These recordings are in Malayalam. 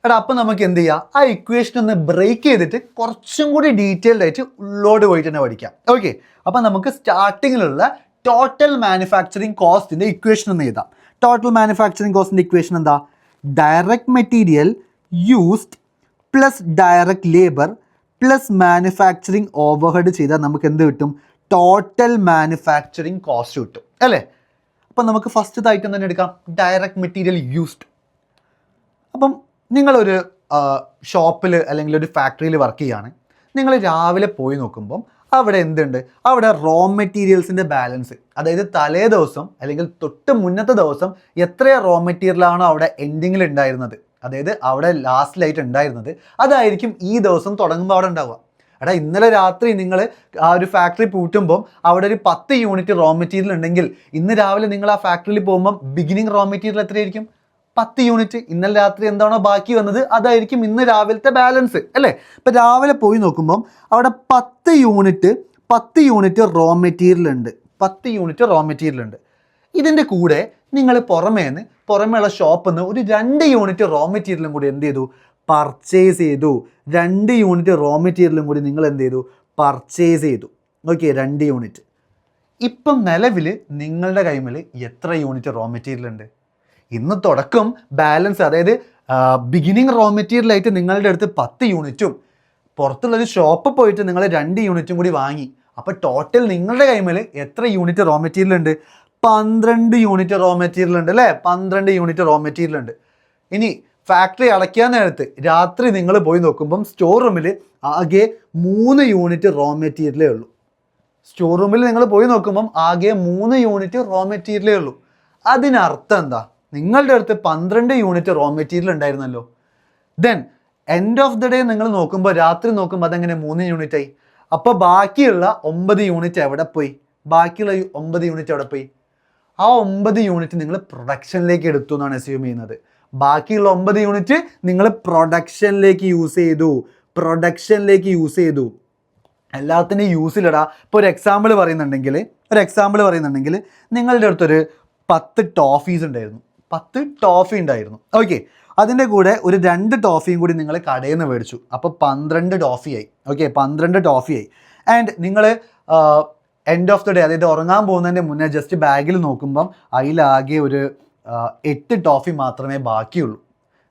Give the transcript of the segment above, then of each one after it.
എടാ അപ്പം നമുക്ക് എന്ത് ചെയ്യാം, ആ ഇക്വേഷൻ ഒന്ന് ബ്രേക്ക് ചെയ്തിട്ട് കുറച്ചും കൂടി ഡീറ്റെയിൽഡ് ആയിട്ട് ഉള്ളോട് പോയിട്ട് തന്നെ പഠിക്കാം. ഓക്കെ, അപ്പം നമുക്ക് സ്റ്റാർട്ടിങ്ങിലുള്ള ടോട്ടൽ മാനുഫാക്ചറിങ് കോസ്റ്റിൻ്റെ ഇക്വേഷൻ ഒന്ന് എഴുതാം. ടോട്ടൽ മാനുഫാക്ചറിങ് കോസ്റ്റിൻ്റെ ഇക്വേഷൻ എന്താ? Direct material used plus direct labour plus manufacturing overhead ചെയ്താൽ നമുക്ക് എന്ത് കിട്ടും? ടോട്ടൽ മാനുഫാക്ചറിങ് കോസ്റ്റ് കിട്ടും അല്ലേ? അപ്പം നമുക്ക് ഫസ്റ്റ് ഐറ്റം തന്നെ എടുക്കാം, ഡയറക്റ്റ് മെറ്റീരിയൽ യൂസ്ഡ്. അപ്പം നിങ്ങളൊരു ഷോപ്പിൽ അല്ലെങ്കിൽ ഒരു ഫാക്ടറിയിൽ വർക്ക് ചെയ്യുകയാണ്. നിങ്ങൾ രാവിലെ പോയി നോക്കുമ്പം അവിടെ എന്തുണ്ട്? അവിടെ റോ മെറ്റീരിയൽസിൻ്റെ ബാലൻസ്, അതായത് തലേ ദിവസം അല്ലെങ്കിൽ തൊട്ട് മുന്നത്തെ ദിവസം എത്ര റോ മെറ്റീരിയലാണോ അവിടെ എൻഡിങ്ങിൽ ഉണ്ടായിരുന്നത്, അതായത് അവിടെ ലാസ്റ്റിലായിട്ട് ഉണ്ടായിരുന്നത്, അതായിരിക്കും ഈ ദിവസം തുടങ്ങുമ്പോൾ അവിടെ ഉണ്ടാവുക. എടാ ഇന്നലെ രാത്രി നിങ്ങൾ ആ ഒരു ഫാക്ടറി പൂട്ടുമ്പം അവിടെ ഒരു 10 യൂണിറ്റ് റോ മെറ്റീരിയൽ ഉണ്ടെങ്കിൽ ഇന്ന് രാവിലെ നിങ്ങൾ ആ ഫാക്ടറിയിൽ പോകുമ്പം ബിഗിനിങ് റോ മെറ്റീരിയൽ എത്രയായിരിക്കും? 10 യൂണിറ്റ്. ഇന്നലെ രാത്രി എന്താണോ ബാക്കി വന്നത് അതായിരിക്കും ഇന്ന് രാവിലത്തെ ബാലൻസ് അല്ലേ? ഇപ്പം രാവിലെ പോയി നോക്കുമ്പം അവിടെ 10 യൂണിറ്റ് റോ മെറ്റീരിയൽ ഉണ്ട്. 10 യൂണിറ്റ് റോ മെറ്റീരിയൽ ഉണ്ട്. ഇതിൻ്റെ കൂടെ നിങ്ങൾ പുറമേയുള്ള ഷോപ്പിൽ നിന്ന് ഒരു 2 യൂണിറ്റ് റോ മെറ്റീരിയലും കൂടി എന്ത് ചെയ്തു? പർച്ചേസ് ചെയ്തു. 2 യൂണിറ്റ് റോ മെറ്റീരിയലും കൂടി നിങ്ങൾ എന്ത് ചെയ്തു? പർച്ചേസ് ചെയ്തു. Okay, 2 unit. ഇപ്പം നിലവിൽ നിങ്ങളുടെ കൈമിൽ എത്ര യൂണിറ്റ് റോ മെറ്റീരിയൽ ഉണ്ട്? ഇന്ന് തുടക്കം ബാലൻസ്, അതായത് ബിഗിനിങ് റോ മെറ്റീരിയൽ ആയിട്ട് നിങ്ങളുടെ അടുത്ത് 10 യൂണിറ്റും പുറത്തുള്ളൊരു ഷോപ്പിൽ പോയിട്ട് നിങ്ങൾ 2 യൂണിറ്റും കൂടി വാങ്ങി. അപ്പോൾ ടോട്ടൽ നിങ്ങളുടെ കൈമിൽ എത്ര യൂണിറ്റ് റോ മെറ്റീരിയൽ ഉണ്ട്? 12 യൂണിറ്റ് റോ മെറ്റീരിയൽ ഉണ്ട് അല്ലേ? 12 യൂണിറ്റ് റോ മെറ്റീരിയൽ ഉണ്ട്. ഇനി ഫാക്ടറി അടയ്ക്കാൻ നേരത്ത് രാത്രി നിങ്ങൾ പോയി നോക്കുമ്പം സ്റ്റോർ റൂമിൽ ആകെ 3 യൂണിറ്റ് റോ മെറ്റീരിയലേ ഉള്ളൂ. സ്റ്റോർ റൂമിൽ നിങ്ങൾ പോയി നോക്കുമ്പം ആകെ 3 യൂണിറ്റ് റോ മെറ്റീരിയലേ ഉള്ളൂ. അതിനർത്ഥം എന്താ? നിങ്ങളുടെ അടുത്ത് 12 യൂണിറ്റ് റോ മെറ്റീരിയൽ ഉണ്ടായിരുന്നല്ലോ. Then end of the day നിങ്ങൾ നോക്കുമ്പോൾ, രാത്രി നോക്കുമ്പോൾ അതെങ്ങനെ 3 യൂണിറ്റ് ആയി? അപ്പോൾ ബാക്കിയുള്ള 9 യൂണിറ്റ് എവിടെ പോയി? ബാക്കിയുള്ള 9 യൂണിറ്റ് എവിടെ പോയി? ആ 9 യൂണിറ്റ് നിങ്ങൾ പ്രൊഡക്ഷനിലേക്ക് എടുത്തു എന്നാണ് അസ്യൂം ചെയ്യുന്നത്. ബാക്കിയുള്ള 9 യൂണിറ്റ് നിങ്ങൾ പ്രൊഡക്ഷനിലേക്ക് യൂസ് ചെയ്തു. എല്ലാത്തിൻ്റെയും യൂസിലിടാ. ഇപ്പോൾ ഒരു എക്സാമ്പിൾ പറയുന്നുണ്ടെങ്കിൽ നിങ്ങളുടെ അടുത്തൊരു 10 ടോഫീസ് ഉണ്ടായിരുന്നു. 10 ടോഫി ഉണ്ടായിരുന്നു. ഓക്കെ, അതിൻ്റെ കൂടെ ഒരു 2 ടോഫിയും കൂടി നിങ്ങൾ കടയിൽ നിന്ന് മേടിച്ചു. അപ്പോൾ 12 ടോഫിയായി. ഓക്കെ, 12 ടോഫിയായി. ആൻഡ് നിങ്ങൾ എൻഡ് ഓഫ് ദി ഡേ, അതായത് ഉറങ്ങാൻ പോകുന്നതിൻ്റെ മുന്നേ ജസ്റ്റ് ബാഗിൽ നോക്കുമ്പം അതിലാകെ ഒരു 8 ടോഫി മാത്രമേ ബാക്കിയുള്ളൂ.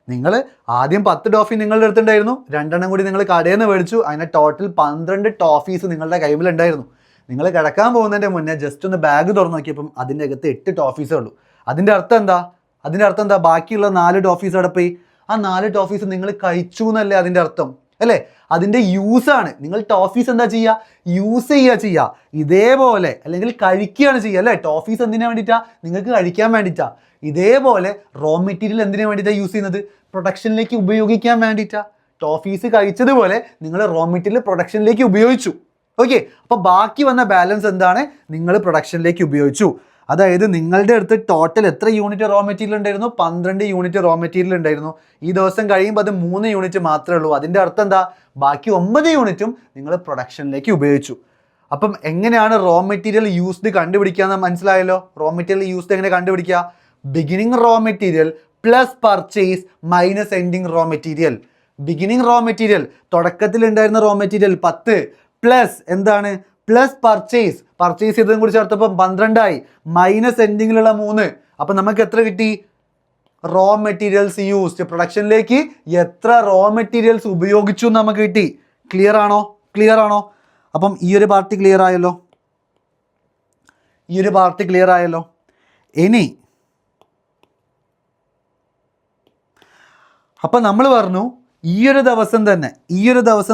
നിങ്ങൾ ആദ്യം 10 ടോഫി നിങ്ങളുടെ അടുത്തുണ്ടായിരുന്നു, 2 കൂടി നിങ്ങൾ കടയിൽ നിന്ന് മേടിച്ചു. അതിനെ ടോട്ടൽ 12 ടോഫീസ് നിങ്ങളുടെ കൈമിലുണ്ടായിരുന്നു. നിങ്ങൾ കിടക്കാൻ പോകുന്നതിൻ്റെ മുന്നേ ജസ്റ്റ് ഒന്ന് ബാഗ് തുറന്നു നോക്കിയപ്പം അതിൻ്റെ അകത്ത് 8 ടോഫീസേ ഉള്ളൂ. അതിൻ്റെ അർത്ഥം എന്താ? ബാക്കിയുള്ള 4 ടോഫീസ് അവിടെ പോയി. ആ 4 ടോഫീസ് നിങ്ങൾ കഴിച്ചു എന്നല്ലേ അതിൻ്റെ അർത്ഥം അല്ലേ? അതിൻ്റെ യൂസാണ്. നിങ്ങൾ ടോഫീസ് എന്താ ചെയ്യുക? യൂസ് ചെയ്യുക. ഇതേപോലെ, അല്ലെങ്കിൽ കഴിക്കുകയാണ് ചെയ്യുക അല്ലേ? ടോഫീസ് എന്തിനാ വേണ്ടിയിട്ടാ? നിങ്ങൾക്ക് കഴിക്കാൻ വേണ്ടിയിട്ടാ. ഇതേപോലെ റോ മെറ്റീരിയൽ എന്തിനു വേണ്ടിയിട്ടാണ് യൂസ് ചെയ്യുന്നത്? പ്രൊഡക്ഷനിലേക്ക് ഉപയോഗിക്കാൻ വേണ്ടിയിട്ടാ. ടോഫീസ് കഴിച്ചതുപോലെ നിങ്ങൾ റോ മെറ്റീരിയൽ പ്രൊഡക്ഷനിലേക്ക് ഉപയോഗിച്ചു. ഓക്കെ, അപ്പോൾ ബാക്കി വന്ന ബാലൻസ് എന്താണ്? നിങ്ങൾ പ്രൊഡക്ഷനിലേക്ക് ഉപയോഗിച്ചു. അതായത് നിങ്ങളുടെ അടുത്ത് ടോട്ടൽ എത്ര യൂണിറ്റ് റോ മെറ്റീരിയൽ ഉണ്ടായിരുന്നു? 12 യൂണിറ്റ് റോ മെറ്റീരിയൽ ഉണ്ടായിരുന്നു. ഈ ദിവസം കഴിയുമ്പോൾ അത് 3 യൂണിറ്റ് മാത്രമേ ഉള്ളൂ. അതിൻ്റെ അർത്ഥം എന്താ? ബാക്കി 9 യൂണിറ്റും നിങ്ങൾ പ്രൊഡക്ഷനിലേക്ക് ഉപയോഗിച്ചു. അപ്പം എങ്ങനെയാണ് റോ മെറ്റീരിയൽ യൂസ്ഡ് കണ്ടുപിടിക്കുക മനസ്സിലായല്ലോ? റോ മെറ്റീരിയൽ യൂസ്ഡ് എങ്ങനെ കണ്ടുപിടിക്കുക? Beginning raw material plus purchase minus ending raw material. Beginning raw material, തുടക്കത്തിൽ ഉണ്ടായിരുന്ന റോ മെറ്റീരിയൽ 10 പ്ലസ് എന്താണ്? പ്ലസ് പർച്ചേസ് ചെയ്തതും കൂടി ചേർത്തപ്പം 12 ആയി, മൈനസ് എൻഡിങ്ങിലുള്ള 3. അപ്പം നമുക്ക് എത്ര കിട്ടി? Raw materials used. പ്രൊഡക്ഷനിലേക്ക് എത്ര റോ മെറ്റീരിയൽസ് ഉപയോഗിച്ചു എന്ന് നമുക്ക് കിട്ടി. ക്ലിയർ ആണോ? അപ്പം ഈ ഒരു പാർട്ടി ക്ലിയർ ആയല്ലോ. ഇനി അപ്പം നമ്മൾ പറഞ്ഞു ഈ ഒരു ദിവസം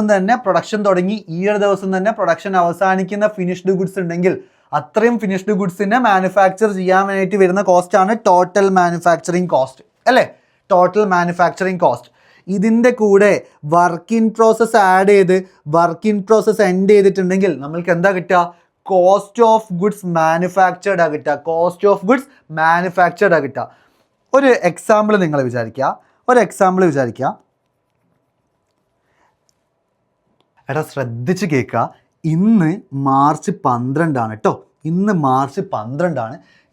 തന്നെ പ്രൊഡക്ഷൻ തുടങ്ങി, ഈ ഒരു ദിവസം തന്നെ പ്രൊഡക്ഷൻ അവസാനിക്കുന്ന ഫിനിഷ്ഡ് ഗുഡ്സ് ഉണ്ടെങ്കിൽ അത്രയും ഫിനിഷ്ഡ് ഗുഡ്സിനെ മാനുഫാക്ചർ ചെയ്യാൻ വേണ്ടിയിട്ട് വരുന്ന കോസ്റ്റാണ് ടോട്ടൽ മാനുഫാക്ചറിങ് കോസ്റ്റ് അല്ലേ? Total manufacturing cost. ഇതിൻ്റെ കൂടെ വർക്ക് ഇൻ പ്രോസസ് ആഡ് ചെയ്ത് വർക്ക് ഇൻ പ്രോസസ് എൻഡ് ചെയ്തിട്ടുണ്ടെങ്കിൽ നമ്മൾക്ക് എന്താ കിട്ടുക? കോസ്റ്റ് ഓഫ് ഗുഡ്സ് മാനുഫാക്ചർഡ് കിട്ടുക. ഒരു എക്സാമ്പിൾ നിങ്ങൾ വിചാരിക്കുക. എടാ ശ്രദ്ധിച്ച് കേൾക്കുക. ഇന്ന് മാർച്ച് 12 ആണ് കേട്ടോ.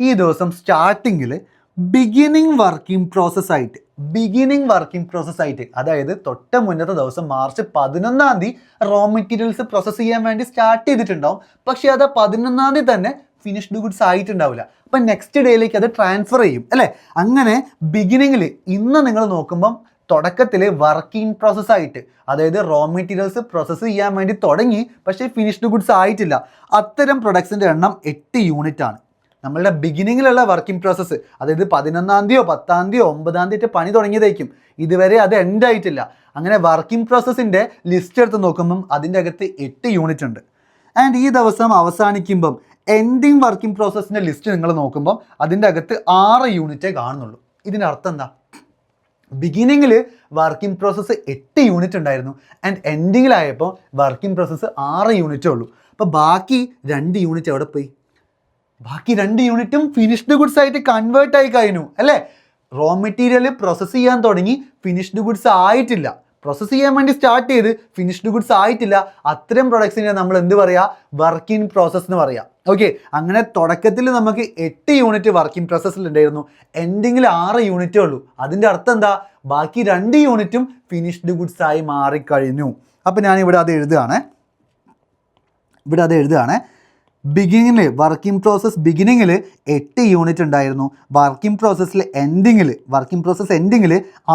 ഈ ദിവസം സ്റ്റാർട്ടിങ്ങിൽ ബിഗിനിങ് വർക്ക് ഇൻ പ്രോസസ് ആയിട്ട് ബിഗിനിങ് വർക്കിംഗ് പ്രോസസ് ആയിട്ട്, അതായത് തൊട്ട് മുന്നത്തെ ദിവസം മാർച്ച് 11-ാം തീയതി റോ മെറ്റീരിയൽസ് പ്രോസസ്സ് ചെയ്യാൻ വേണ്ടി സ്റ്റാർട്ട് ചെയ്തിട്ടുണ്ടാവും. പക്ഷേ അത് 11-ാം തീയതി തന്നെ ഫിനിഷ്ഡ് ഗുഡ്സ് ആയിട്ടുണ്ടാവില്ല. അപ്പം നെക്സ്റ്റ് ഡേയിലേക്ക് അത് ട്രാൻസ്ഫർ ചെയ്യും അല്ലേ. അങ്ങനെ ബിഗിനിങ്ങിൽ ഇന്ന് നിങ്ങൾ നോക്കുമ്പം തുടക്കത്തിൽ വർക്കിംഗ് പ്രോസസ് ആയിട്ട്, അതായത് റോ മെറ്റീരിയൽസ് പ്രോസസ്സ് ചെയ്യാൻ വേണ്ടി തുടങ്ങി, പക്ഷേ ഫിനിഷ്ഡ് ഗുഡ്സ് ആയിട്ടില്ല. അത്തരം പ്രൊഡക്ട്സിൻ്റെ എണ്ണം 8 യൂണിറ്റ് ആണ്. നമ്മളുടെ ബിഗിനിങ്ങിലുള്ള വർക്കിംഗ് പ്രോസസ്സ്, അതായത് 11-ാം തീയതിയോ 10-ാം തീയതിയോ 9-ാം തീയതി പണി തുടങ്ങിയതായിരിക്കും, ഇതുവരെ അത് എൻഡ് ആയിട്ടില്ല. അങ്ങനെ വർക്കിംഗ് പ്രോസസ്സിൻ്റെ ലിസ്റ്റ് എടുത്ത് നോക്കുമ്പം അതിൻ്റെ അകത്ത് 8 യൂണിറ്റ് ഉണ്ട്. ആൻഡ് ഈ ദിവസം അവസാനിക്കുമ്പം എൻഡിങ് വർക്കിംഗ് പ്രോസസ്സിൻ്റെ ലിസ്റ്റ് നിങ്ങൾ നോക്കുമ്പം അതിൻ്റെ അകത്ത് 6 യൂണിറ്റേ കാണുന്നുള്ളൂ. ഇതിൻ്റെ അർത്ഥം എന്താ? ബിഗിനിങ്ങിൽ വർക്കിംഗ് പ്രോസസ്സ് 8 യൂണിറ്റ് ഉണ്ടായിരുന്നു, ആൻഡ് എൻഡിങ്ങിലായപ്പോൾ വർക്കിംഗ് പ്രോസസ്സ് 6 യൂണിറ്റേ ഉള്ളൂ. അപ്പോൾ ബാക്കി 2 യൂണിറ്റ് എവിടെ പോയി? ബാക്കി 2 യൂണിറ്റും ഫിനിഷ്ഡ് ഗുഡ്സ് ആയിട്ട് കൺവേർട്ട് ആയി കഴിഞ്ഞു അല്ലേ. റോ മെറ്റീരിയൽ പ്രോസസ്സ് ചെയ്യാൻ തുടങ്ങി, ഫിനിഷ്ഡ് ഗുഡ്സ് ആയിട്ടില്ല. പ്രോസസ്സ് ചെയ്യാൻ വേണ്ടി സ്റ്റാർട്ട് ചെയ്ത് ഫിനിഷ്ഡ് ഗുഡ്സ് ആയിട്ടില്ല. അത്തരം പ്രൊഡക്ട്സിനെ നമ്മൾ എന്ത് പറയുക? വർക്കിംഗ് പ്രോസസ്സ് എന്ന് പറയാം. ഓക്കെ, അങ്ങനെ തുടക്കത്തിൽ നമുക്ക് 8 യൂണിറ്റ് വർക്കിംഗ് പ്രോസസ്സിൽ ഉണ്ടായിരുന്നു, എൻഡിങ്ങിൽ 6 യൂണിറ്റേ ഉള്ളൂ. അതിൻ്റെ അർത്ഥം എന്താ? ബാക്കി 2 യൂണിറ്റും ഫിനിഷ്ഡ് ഗുഡ്സ് ആയി മാറിക്കഴിഞ്ഞു. അപ്പം ഞാനിവിടെ അത് എഴുതുകയാണ്. ബിഗിനിങ്ങിൽ വർക്കിംഗ് പ്രോസസ്സ് ബിഗിനിങ്ങിൽ 8 യൂണിറ്റ് ഉണ്ടായിരുന്നു, വർക്കിംഗ് പ്രോസസ്സിൽ എൻഡിങ്ങിൽ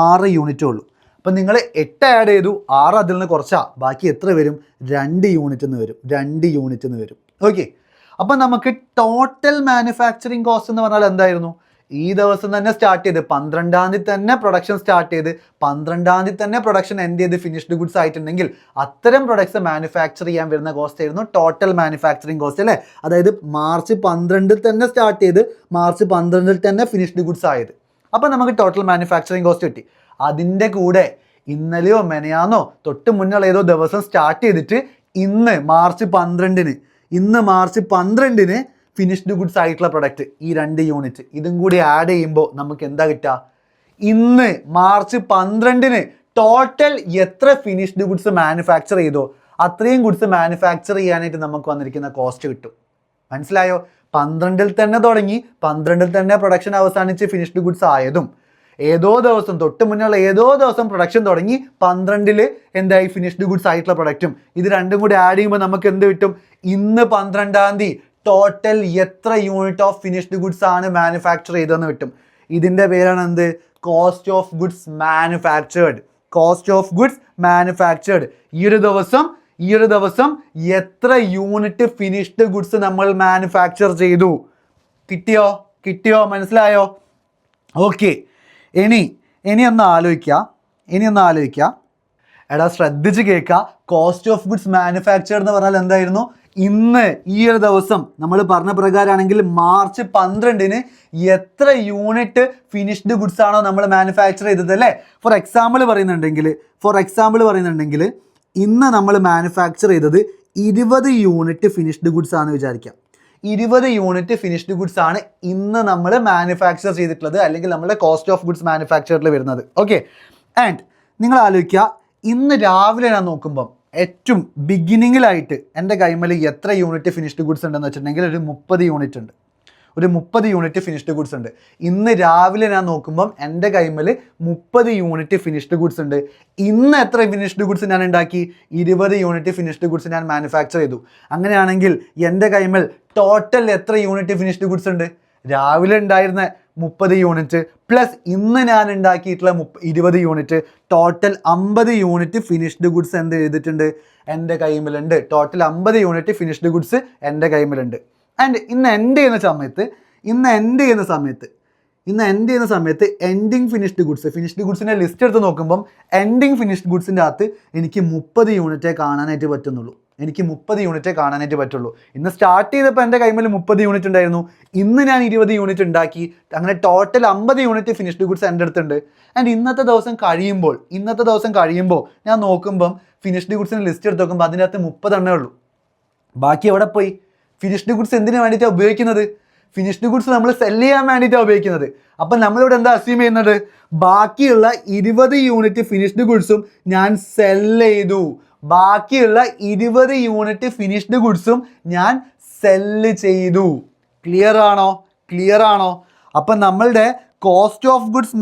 6 യൂണിറ്റേ ഉള്ളൂ. അപ്പം നിങ്ങൾ 8 ആഡ് ചെയ്തു, 6 അതിൽ നിന്ന് കുറച്ചാൽ ബാക്കി എത്ര വരും? 2 യൂണിറ്റ് എന്ന് വരും. ഓക്കെ, അപ്പം നമുക്ക് ടോട്ടൽ മാനുഫാക്ചറിങ് കോസ്റ്റ് എന്ന് പറഞ്ഞാൽ എന്തായിരുന്നു? ഈ ദിവസം തന്നെ സ്റ്റാർട്ട് ചെയ്ത് 12-ാം തീയതി തന്നെ പ്രൊഡക്ഷൻ സ്റ്റാർട്ട് ചെയ്ത് 12-ാം തീയതി തന്നെ പ്രൊഡക്ഷൻ എൻഡ് ചെയ്ത് ഫിനിഷ്ഡ് ഗുഡ്സ് ആയിട്ടുണ്ടെങ്കിൽ അത്തരം പ്രൊഡക്ട്സ് മാനുഫാക്ചർ ചെയ്യാൻ വരുന്ന കോസ്റ്റ് ആയിരുന്നു ടോട്ടൽ മാനുഫാക്ചറിങ് കോസ്റ്റ് അല്ലേ. അതായത് മാർച്ച് 12 തന്നെ സ്റ്റാർട്ട് ചെയ്ത് മാർച്ച് 12 തന്നെ ഫിനിഷ്ഡ് ഗുഡ്സ് ആയത്. അപ്പം നമുക്ക് ടോട്ടൽ മാനുഫാക്ചറിങ് കോസ്റ്റ് കിട്ടി. അതിൻ്റെ കൂടെ ഇന്നലെയോ മെനയാന്നോ തൊട്ട് മുന്നുള്ള ഏതോ ദിവസം സ്റ്റാർട്ട് ചെയ്തിട്ട് ഇന്ന് മാർച്ച് 12-ന് ഫിനിഷ്ഡ് ഗുഡ്സ് ആയിട്ടുള്ള പ്രൊഡക്റ്റ് ഈ 2 യൂണിറ്റ് ഇതും കൂടി ആഡ് ചെയ്യുമ്പോൾ നമുക്ക് എന്താ കിട്ടുക? ഇന്ന് മാർച്ച് 12-ന് ടോട്ടൽ എത്ര ഫിനിഷ്ഡ് ഗുഡ്സ് മാനുഫാക്ചർ ചെയ്തോ അത്രയും ഗുഡ്സ് മാനുഫാക്ചർ ചെയ്യാനായിട്ട് നമുക്ക് വന്നിരിക്കുന്ന കോസ്റ്റ് കിട്ടും. മനസ്സിലായോ? 12-ൽ തന്നെ തുടങ്ങി 12-ൽ തന്നെ പ്രൊഡക്ഷൻ അവസാനിച്ച് ഫിനിഷ്ഡ് ഗുഡ്സ് ആയതും, ഏതോ ദിവസം തൊട്ട് മുന്നുള്ള ഏതോ ദിവസം പ്രൊഡക്ഷൻ തുടങ്ങി 12-ൽ എന്തായി ഫിനിഷ്ഡ് ഗുഡ്സ് ആയിട്ടുള്ള പ്രൊഡക്റ്റും, ഇത് രണ്ടും കൂടി ആഡ് ചെയ്യുമ്പോൾ നമുക്ക് എന്ത് കിട്ടും? ഇന്ന് 12-ാം തീയതി ടോട്ടൽ എത്ര യൂണിറ്റ് ഓഫ് ഫിനിഷ്ഡ് ഗുഡ്സ് ആണ് മാനുഫാക്ചർ ചെയ്തതെന്ന് കിട്ടും. ഇതിൻ്റെ പേരാണ് എന്ത്? Cost of goods manufactured. ഈ ഒരു ദിവസം എത്ര യൂണിറ്റ് ഫിനിഷ്ഡ് ഗുഡ്സ് നമ്മൾ മാനുഫാക്ചർ ചെയ്തു? കിട്ടിയോ? മനസ്സിലായോ? ഓക്കെ, ഇനി ഒന്ന് ആലോചിക്കുക. എടാ ശ്രദ്ധിച്ച് കേൾക്കുക. കോസ്റ്റ് ഓഫ് ഗുഡ്സ് മാനുഫാക്ചേർഡ് എന്ന് പറഞ്ഞാൽ എന്തായിരുന്നു? ഇന്ന് ഈ ഒരു ദിവസം നമ്മൾ പറഞ്ഞ പ്രകാരമാണെങ്കിൽ മാർച്ച് 12-ന് എത്ര യൂണിറ്റ് ഫിനിഷ്ഡ് ഗുഡ്സ് ആണോ നമ്മൾ മാനുഫാക്ചർ ചെയ്തത് അല്ലേ. ഫോർ എക്സാമ്പിൾ പറയുന്നുണ്ടെങ്കിൽ ഇന്ന് നമ്മൾ മാനുഫാക്ചർ ചെയ്തത് 20 യൂണിറ്റ് ഫിനിഷ്ഡ് ഗുഡ്സ് ആണെന്ന് വിചാരിക്കാം. 20 യൂണിറ്റ് ഫിനിഷ്ഡ് ഗുഡ്സ് ആണ് ഇന്ന് നമ്മൾ മാനുഫാക്ചർ ചെയ്തിട്ടുള്ളത്, അല്ലെങ്കിൽ നമ്മുടെ കോസ്റ്റ് ഓഫ് ഗുഡ്സ് മാനുഫാക്ചറിൽ വരുന്നത്. ഓക്കെ, ആൻഡ് നിങ്ങൾ ആലോചിക്കുക, ഇന്ന് രാവിലെ ഞാൻ നോക്കുമ്പം ഏറ്റവും ബിഗിനിങ്ങിലായിട്ട് എൻ്റെ കൈമേൽ എത്ര യൂണിറ്റ് ഫിനിഷ്ഡ് ഗുഡ്സ് ഉണ്ടെന്ന് വെച്ചിട്ടുണ്ടെങ്കിൽ ഒരു 30 യൂണിറ്റ് ഉണ്ട്. 30 യൂണിറ്റ് ഫിനിഷ്ഡ് ഗുഡ്സ് ഉണ്ട്. ഇന്ന് രാവിലെ ഞാൻ നോക്കുമ്പം എൻ്റെ കൈമേൽ 30 യൂണിറ്റ് ഫിനിഷ്ഡ് ഗുഡ്സ് ഉണ്ട്. ഇന്ന് എത്ര ഫിനിഷ്ഡ് ഗുഡ്സ് ഞാൻ ഉണ്ടാക്കി? 20 യൂണിറ്റ് ഫിനിഷ്ഡ് ഗുഡ്സ് ഞാൻ മാനുഫാക്ചർ ചെയ്തു. അങ്ങനെയാണെങ്കിൽ എൻ്റെ കൈമേൽ ടോട്ടൽ എത്ര യൂണിറ്റ് ഫിനിഷ്ഡ് ഗുഡ്സ് ഉണ്ട്? രാവിലെ ഉണ്ടായിരുന്ന 30 യൂണിറ്റ് പ്ലസ് ഇന്ന് ഞാൻ ഉണ്ടാക്കിയിട്ടുള്ള 20 unit, total 50 unit finished goods എന്ത് ചെയ്തിട്ടുണ്ട്? എൻ്റെ കൈമേലുണ്ട്. ടോട്ടൽ 50 യൂണിറ്റ് ഫിനിഷ്ഡ് ഗുഡ്സ് എൻ്റെ കൈമേലുണ്ട്. ആൻഡ് ഇന്ന് എൻഡ് ചെയ്യുന്ന സമയത്ത് എൻഡിങ് ഫിനിഷ്ഡ് ഗുഡ്സിൻ്റെ ലിസ്റ്റ് എടുത്ത് നോക്കുമ്പം എൻഡിങ് ഫിനിഷ്ഡ് ഗുഡ്സിൻ്റെ അകത്ത് എനിക്ക് 30 യൂണിറ്റേ കാണാനായിട്ട് പറ്റുള്ളൂ. ഇന്ന് സ്റ്റാർട്ട് ചെയ്തപ്പോൾ എൻ്റെ കൈമേൽ 30 യൂണിറ്റ് ഉണ്ടായിരുന്നു. ഇന്ന് ഞാൻ 20 യൂണിറ്റ് ഉണ്ടാക്കി. അങ്ങനെ ടോട്ടൽ 50 യൂണിറ്റ് ഫിനിഷ്ഡ് ഗുഡ്സ് എൻ്റെ അടുത്തുണ്ട്. ആൻഡ് ഇന്നത്തെ ദിവസം കഴിയുമ്പോൾ ഞാൻ നോക്കുമ്പം ഫിനിഷ്ഡ് ഗുഡ്സിൻ്റെ ലിസ്റ്റ് എടുത്ത് നോക്കുമ്പോൾ അതിനകത്ത് 30 എണ്ണേ ഉള്ളൂ. ബാക്കി എവിടെ പോയി? ഫിനിഷ്ഡ് ഗുഡ്സ് എന്തിനു വേണ്ടിയിട്ടാണ് ഉപയോഗിക്കുന്നത്? ഫിനിഷ്ഡ് ഗുഡ്സ് നമ്മൾ സെല് ചെയ്യാൻ വേണ്ടിയിട്ടാണ് ഉപയോഗിക്കുന്നത്. അപ്പം നമ്മളിവിടെ എന്താ അസ്യൂം ചെയ്യുന്നത്? ബാക്കിയുള്ള 20 യൂണിറ്റ് ഫിനിഷ്ഡ് ഗുഡ്സും ഞാൻ സെല് ചെയ്തു. ബാക്കിയുള്ള 20 യൂണിറ്റ് ഫിനിഷ്ഡ് ഗുഡ്സും ഞാൻ സെല്ല് ചെയ്തു. ക്ലിയർ ആണോ? അപ്പം നമ്മളുടെ കോസ്റ്റ് ഓഫ് ഗുഡ്സ്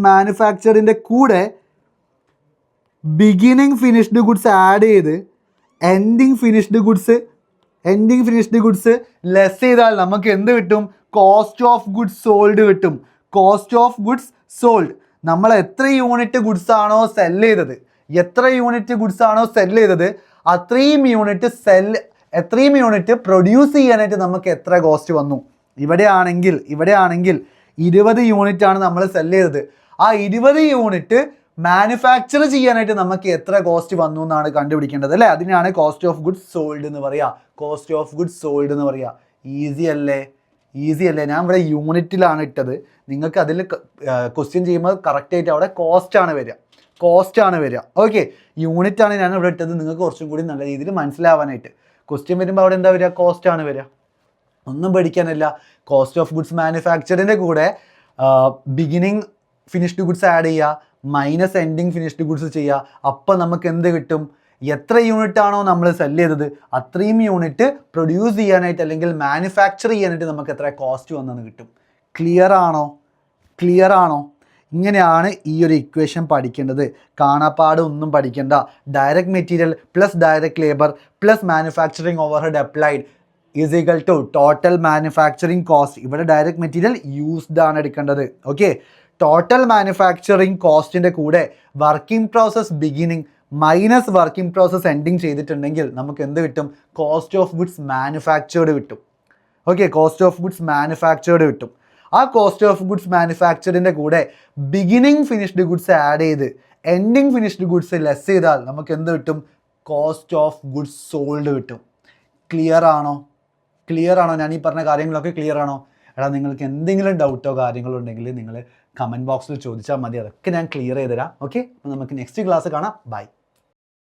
മാനുഫാക്ചറിൻ്റെ കൂടെ ബിഗിനിങ് ഫിനിഷ്ഡ് ഗുഡ്സ് ആഡ് ചെയ്ത് എൻഡിങ് ഫിനിഷ്ഡ് ഗുഡ്സ് ലെസ് ചെയ്താൽ നമുക്ക് എന്ത് കിട്ടും? കോസ്റ്റ് ഓഫ് ഗുഡ്സ് സോൾഡ് കിട്ടും. കോസ്റ്റ് ഓഫ് ഗുഡ്സ് സോൾഡ് നമ്മൾ എത്ര യൂണിറ്റ് ഗുഡ്സ് ആണോ സെല് ചെയ്തത്, അത്രയും യൂണിറ്റ് പ്രൊഡ്യൂസ് ചെയ്യാനായിട്ട് നമുക്ക് എത്ര കോസ്റ്റ് വന്നു? ഇവിടെയാണെങ്കിൽ 20 യൂണിറ്റ് ആണ് നമ്മൾ സെല് ചെയ്തത്. ആ 20 യൂണിറ്റ് മാനുഫാക്ചർ ചെയ്യാനായിട്ട് നമുക്ക് എത്ര കോസ്റ്റ് വന്നു എന്നാണ് കണ്ടുപിടിക്കേണ്ടത് അല്ലേ? അതിനാണ് കോസ്റ്റ് ഓഫ് ഗുഡ്സ് സോൾഡ് എന്ന് പറയുക. ഈസി അല്ലേ? ഞാൻ ഇവിടെ യൂണിറ്റിലാണ് ഇട്ടത്. നിങ്ങൾക്ക് അതിൽ ക്വസ്റ്റ്യൻ ചെയ്യുമ്പോൾ കറക്റ്റായിട്ട് അവിടെ കോസ്റ്റ് ആണ് വരിക. ഓക്കെ, യൂണിറ്റ് ആണ് ഞാൻ ഇവിടെ ഇട്ടത് നിങ്ങൾക്ക് കുറച്ചും കൂടി നല്ല രീതിയിൽ മനസ്സിലാവാനായിട്ട്. ക്വസ്റ്റ്യൻ വരുമ്പോൾ അവിടെ എന്താ വരിക? കോസ്റ്റ് ആണ് വരിക. ഒന്നും പഠിക്കാനില്ല. കോസ്റ്റ് ഓഫ് ഗുഡ്സ് മാനുഫാക്ചറിൻ്റെ കൂടെ ബിഗിനിങ് ഫിനിഷ്ഡ് ഗുഡ്സ് ആഡ് ചെയ്യുക, മൈനസ് എൻഡിങ് ഫിനിഷ്ഡ് ഗുഡ്സ് ചെയ്യുക. അപ്പോൾ നമുക്ക് എന്ത് കിട്ടും? എത്ര യൂണിറ്റ് ആണോ നമ്മൾ സെല് ചെയ്തത് അത്രയും യൂണിറ്റ് പ്രൊഡ്യൂസ് ചെയ്യാനായിട്ട് അല്ലെങ്കിൽ മാനുഫാക്ചർ ചെയ്യാനായിട്ട് നമുക്ക് എത്ര കോസ്റ്റ് വന്നെന്ന് കിട്ടും. ക്ലിയർ ആണോ? ഇങ്ങനെയാണ് ഈ ഒരു ഇക്വേഷൻ പഠിക്കേണ്ടത്. കാണാപ്പാട് ഒന്നും പഠിക്കേണ്ട. Direct material plus direct labour plus manufacturing overhead applied is equal to total manufacturing cost. ഇവിടെ ഡയറക്റ്റ് മെറ്റീരിയൽ യൂസ്ഡ് ആണ് എടുക്കേണ്ടത്. ഓക്കെ, ടോട്ടൽ മാനുഫാക്ചറിങ് കോസ്റ്റിൻ്റെ കൂടെ working process beginning minus working process ending ചെയ്തിട്ടുണ്ടെങ്കിൽ നമുക്ക് എന്ത് കിട്ടും? കോസ്റ്റ് ഓഫ് ഗുഡ്സ് മാനുഫാക്ചേർഡ് കിട്ടും. ആ കോസ്റ്റ് ഓഫ് ഗുഡ്സ് മാനുഫാക്ചറിൻ്റെ കൂടെ ബിഗിനിങ് ഫിനിഷ്ഡ് ഗുഡ്സ് ആഡ് ചെയ്ത് എൻഡിങ് ഫിനിഷ്ഡ് ഗുഡ്സ് ലെസ് ചെയ്താൽ നമുക്ക് എന്ത് കിട്ടും? കോസ്റ്റ് ഓഫ് ഗുഡ്സ് സോൾഡ് കിട്ടും. ക്ലിയർ ആണോ? ഞാൻ ഈ പറഞ്ഞ കാര്യങ്ങളൊക്കെ ക്ലിയർ ആണോ? എടാ, നിങ്ങൾക്ക് എന്തെങ്കിലും ഡൗട്ടോ കാര്യങ്ങളോ ഉണ്ടെങ്കിൽ നിങ്ങൾ കമൻറ്റ് ബോക്സിൽ ചോദിച്ചാൽ മതി. അതൊക്കെ ഞാൻ ക്ലിയർ ചെയ്ത് തരാം. ഓക്കെ, അപ്പോൾ നമുക്ക് നെക്സ്റ്റ് ക്ലാസ് കാണാം. ബൈ.